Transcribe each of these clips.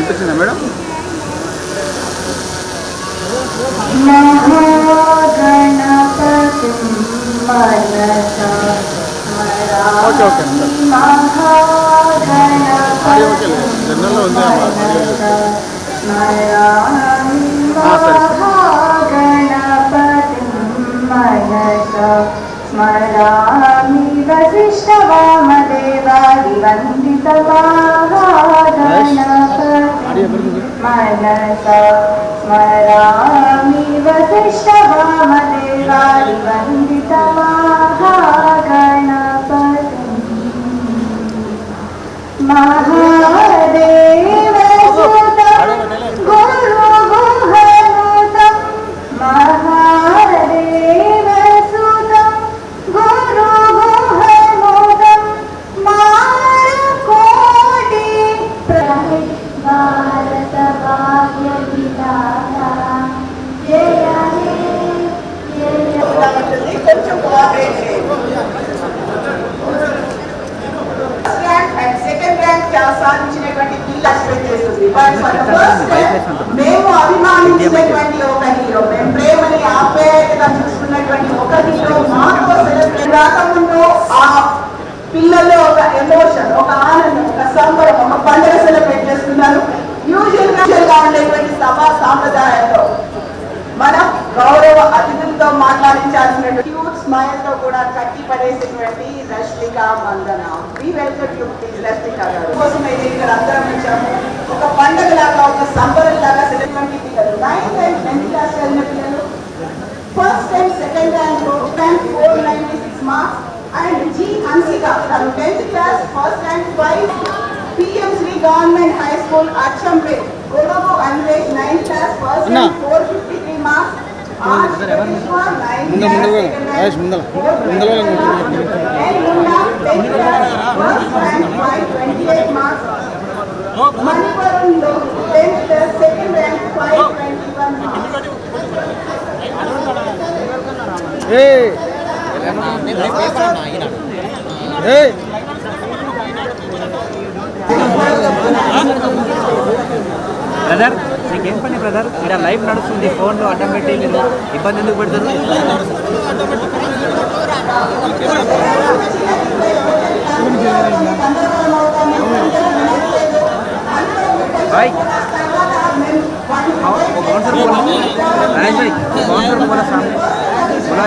వినిపించిందా madam? Okay okay okay జనరల్లో ఉంది సరే స్మరామి వశిష్ఠవామదేవాది వందితమహాగణపతిం మనసా స్మరామి వశిష్ఠవామదేవాది వందితమహాగణపతిం మహాదేవసుతం గురు గుహనుతం మహాదేవసుతం గురు గుహనుతం మారకోటి భారత భాగ్య విధాత జయ హే జయ కొంచెం సాధించినటువంటి మేము అభిమానించినటువంటి ఒక హీరో, మేము ప్రేమని ఆప్యాయతగా చూసుకున్నటువంటి ఒక హీరో మాతో సెలబ్రేట్ రాకముందు ఆ పిల్లల్లో ఒక ఎమోషన్, ఒక ఆనందం, ఒక సంబరం, ఒక పండుగ సెలబ్రేట్ చేస్తున్నారు. యూజువల్ గా ఉండేటువంటి సభా సాంప్రదాయాల్లో మనం గౌరవ అతిథులతో మాట్లాడించాల్సినటువంటి క్యూట్ స్మైల్ తో కూడా కట్టి పడేసినటువంటి Rashmika Mandanna. We welcome you please Rashmika గారు. కోసం అయితే ఇక్కడ అందరం వచ్చాము. ఒక పండుగ లాగా, ఒక సంబరం లాగా సెలబ్రేట్ పిల్లలు 9th and 10th క్లాస్ వెళ్ళిన పిల్లలు first time, second rank, 496 marks. And G Hansika తను 10th class first rank 5. PM SHRI government high school Achampet గొడవ Anvesh 9th class first rank 453 marks. మణిపురంలో 10th class second rank 521 marks. Brother నీకేం పని brother? ఇక్కడ live నడుస్తుంది, ఫోన్లో అడ్డం పెట్టి మీరు ఇబ్బంది ఎందుకు పెడతారు? भाई कौन सर बोला नरेश भाई कौन सर बोला सामने बोला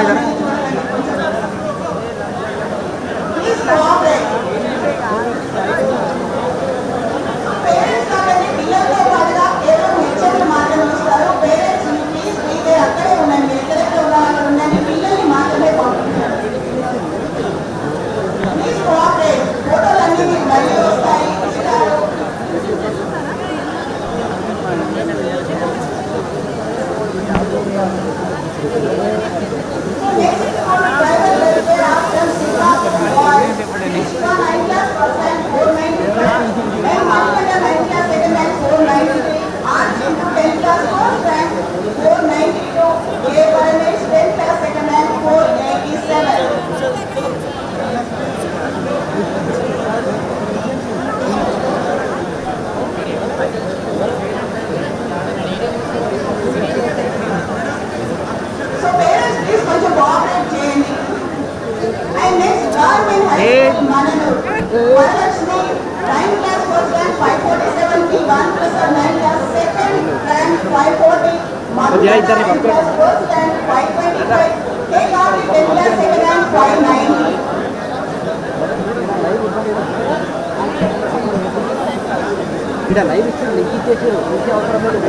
इधर లైవ్ ఇచ్చి లింక్ ఇచ్చేసి ఇంకే అవసరం లేదు.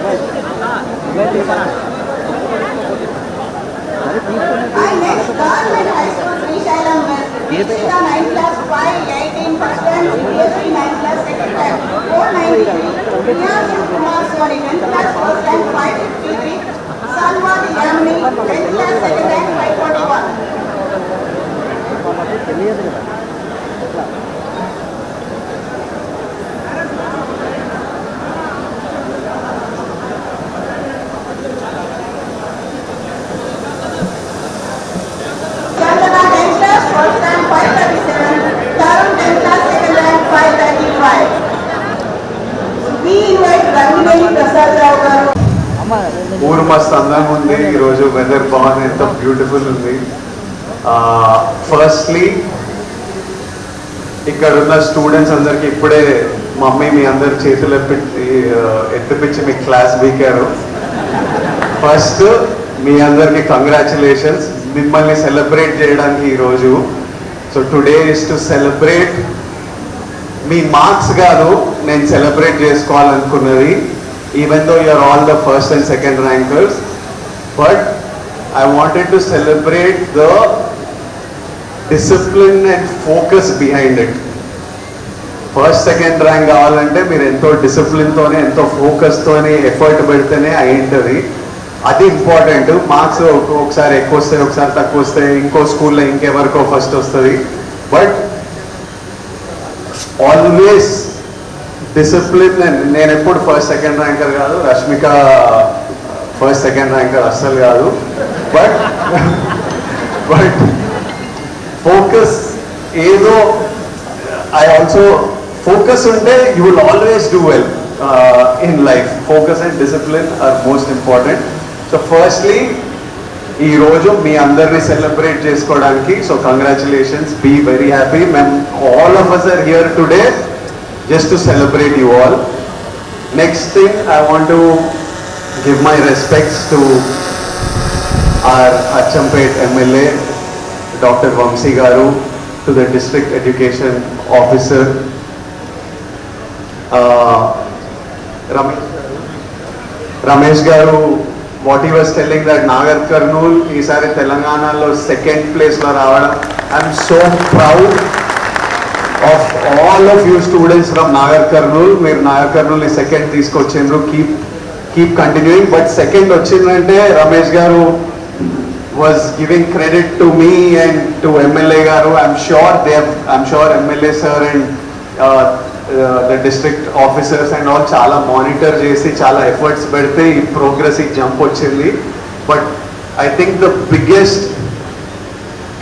మొబైల్ తెలియదు కదా. We invite మస్తు అందంగా ఉంది. ఈరోజు వెదర్ బాగుంది, ఎంత బ్యూటిఫుల్ ఉంది. ఫస్ట్లీ ఇక్కడ ఉన్న స్టూడెంట్స్ అందరికి ఇప్పుడే మమ్మీ మీ అందరి చేతులు ఎత్తిపించి మీ క్లాస్ వీకారు. ఫస్ట్ మీ అందరికి కంగ్రాచులేషన్స్, మిమ్మల్ని సెలబ్రేట్ చేయడానికి ఈరోజు. So today is to celebrate మీ మార్క్స్ కాదు నేను సెలబ్రేట్ చేసుకోవాలనుకున్నది. Even though you're all the first and second rankers, but I wanted to celebrate the discipline and focus behind it. First second rank కావాలంటే మీరు ఎంతో డిసిప్లిన్తోనే ఎంతో ఫోకస్తోనే ఎఫర్ట్ పెడితేనే అయ్యింటుంది. అది ఇంపార్టెంట్. మార్క్స్ ఒకసారి ఎక్కువ వస్తాయి, ఒకసారి తక్కువ వస్తాయి, ఇంకో స్కూల్లో ఇంకెవరికో ఫస్ట్ వస్తుంది. But always discipline. నేను ఎప్పుడు ఫస్ట్ సెకండ్ ర్యాంకర్ కాదు, రష్మిక ఫస్ట్ సెకండ్ ర్యాంకర్ అస్సలు కాదు. బట్ ఫోకస్ ఏదో ఐ ఆల్సో ఫోకస్ ఉంటే you will always do well in life. Focus and discipline are most important. So firstly ఈరోజు మీ అందరినీ సెలబ్రేట్ చేసుకోవడానికి, so congratulations, be very happy. మేము all of us are here today just to celebrate you all. Next thing, I want to give my respects to our Achampet MLA, Dr. Vamsi Garu, to the District Education Officer, Ramesh Garu. What he was telling that Nagar Karnool ఈసారి తెలంగాణలో second ప్లేస్లో రావడం, I'm so proud of all of you students from Nagar Kurnool. మీరు Nagar కర్నూల్ని second తీసుకొచ్చిండ్రు, keep continuing. But second వచ్చిందంటే రమేష్ గారు was giving credit to me and to MLA Garu. I'm sure MLA sir and the district officers and all చాలా monitor చేసి చాలా efforts పెడితే ఈ progress ఈ జంప్ వచ్చింది. But I think the biggest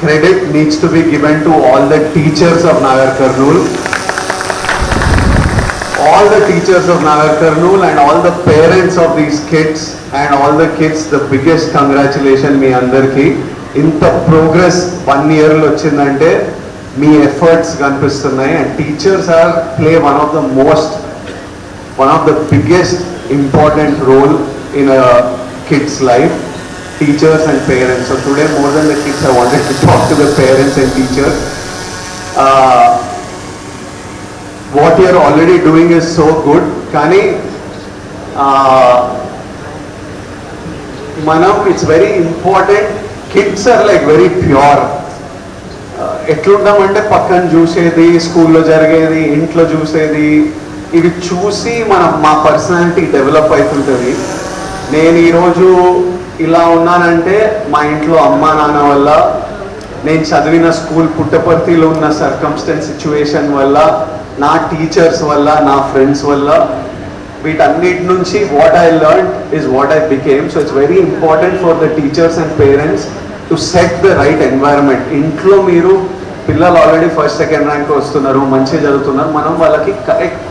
credit needs to be given to all the teachers of Nagar Karnool. All the teachers of Nagar Karnool and all the parents of these kids and all the kids, the biggest congratulation మీ అందరికి. ఇంత progress 1 year లో వచ్చిందంటే మీ efforts కనిపిస్తున్నాయి. And teachers play one of the biggest important role in a kids life. Teachers and parents. So today more than the kids I wanted to talk to the parents and teachers. What you are already doing is so good. Kani manam, it's very important. Kids are like very pure. ఎట్లుంటామంటే పక్కన చూసేది, స్కూల్లో జరిగేది, ఇంట్లో చూసేది, ఇవి చూసి మా personality develop అవుతుంటుంది. నేను ఈరోజు ఇలా ఉన్నానంటే మా ఇంట్లో అమ్మా నాన్న వల్ల, నేను చదివిన స్కూల్ పుట్టపర్తిలో ఉన్న సర్కమ్స్టెన్స్ సిచ్యువేషన్ వల్ల, నా టీచర్స్ వల్ల, నా ఫ్రెండ్స్ వల్ల, వీటన్నిటి నుంచి what I learn is what I became. So it's very important for the teachers and parents to set the right environment. ఇంట్లో మీరు పిల్లలు ఆల్రెడీ ఫస్ట్ సెకండ్ ర్యాంక్ వస్తున్నారు, మంచిగా చదువుతున్నారు, మనం వాళ్ళకి కరెక్ట్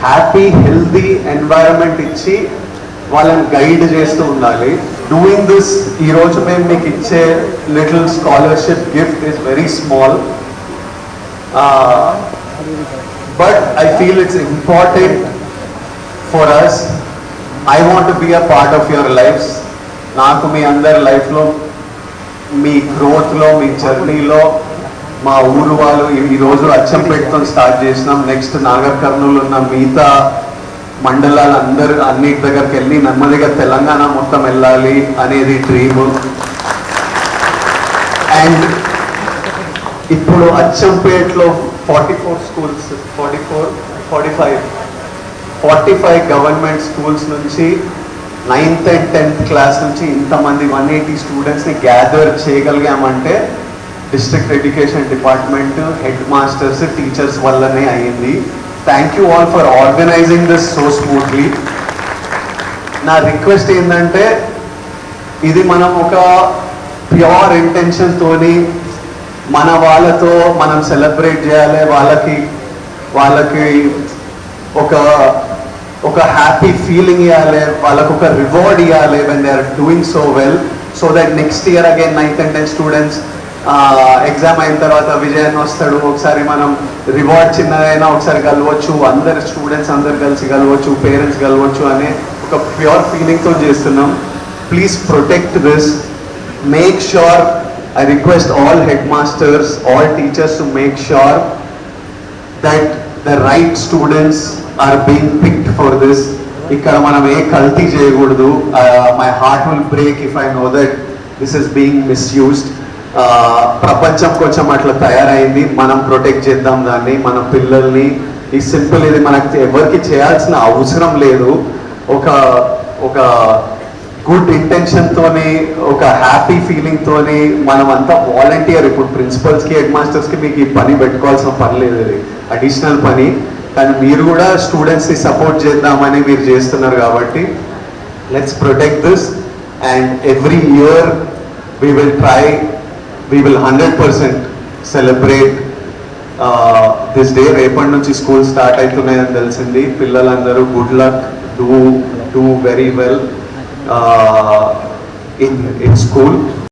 హ్యాపీ హెల్దీ ఎన్వైరన్మెంట్ ఇచ్చి వాళ్ళని గైడ్ చేస్తూ ఉండాలి. డూయింగ్ దిస్, ఈరోజు మేము మీకు ఇచ్చే little scholarship gift is very small, but I feel it's important for us. I want to be a part of your lifes. నాకు మీ అందరి లైఫ్లో, మీ గ్రోత్లో, మీ జర్నీలో మా ఊరు వాళ్ళు ఈరోజు అచ్చంపేటతో స్టార్ట్ చేసినాం. నెక్స్ట్ నాగర్ కర్నూలు ఉన్న మిగతా మండలాలు అన్నిటి దగ్గరికి వెళ్ళి నెమ్మదిగా తెలంగాణ మొత్తం వెళ్ళాలి అనేది డ్రీమ్. అండ్ ఇప్పుడు అచ్చంపేటలో 44 స్కూల్స్, 45 గవర్నమెంట్ స్కూల్స్ నుంచి 9th and 10th క్లాస్ నుంచి ఇంతమంది 180 స్టూడెంట్స్ని గ్యాదర్ చేయగలిగామంటే district education department, head masters, teachers వల్లనే అయ్యింది. Thank you all for organising this so smoothly. నా రిక్వెస్ట్ ఏంటంటే, ఇది మనం ఒక ప్యూర్ ఇంటెన్షన్తోని మన వాళ్ళతో మనం సెలబ్రేట్ చేయాలి, వాళ్ళకి ఒక ఒక హ్యాపీ ఫీలింగ్ ఇవ్వాలి, వాళ్ళకు ఒక రివార్డ్ ఇవ్వాలి when they are doing so well, so that next year again 9th and 10th students exam అయిన తర్వాత విజయాన్ని వస్తాడు, ఒకసారి మనం రివార్డ్ చిన్నదైనా ఒకసారి కలవచ్చు, అందరు స్టూడెంట్స్ అందరు కలిసి కలవచ్చు, పేరెంట్స్ కలవచ్చు అనే ఒక ప్యూర్ ఫీలింగ్తో చేస్తున్నాం. Please protect this. Make sure, I request all headmasters, all teachers to make sure that the right students are being picked for this. ఇక్కడ మనం ఏ కల్తీ చేయకూడదు. My heart will break if I know that this is being misused. ప్రపంచం కొంచెం అట్లా తయారైంది, మనం protect చేద్దాం దాన్ని, మన పిల్లల్ని. ఈ సింపుల్, ఇది మనకి ఎవరికి చేయాల్సిన అవసరం లేదు. ఒక గుడ్ ఇంటెన్షన్తోని, ఒక హ్యాపీ ఫీలింగ్తోని మనం అంతా వాలంటీర్. ఇప్పుడు ప్రిన్సిపల్స్కి హెడ్ మాస్టర్స్కి మీకు ఈ పని పెట్టుకోవాల్సిన పని లేదు, ఇది అడిషనల్ పని. కానీ మీరు కూడా స్టూడెంట్స్ని సపోర్ట్ చేద్దామని మీరు చేస్తున్నారు కాబట్టి let's protect this. And every year we will try, we will 100% celebrate this day. రేపటి నుంచి స్కూల్ స్టార్ట్ అవుతున్నాయని తెలిసింది. పిల్లలందరూ good luck, do very well in school.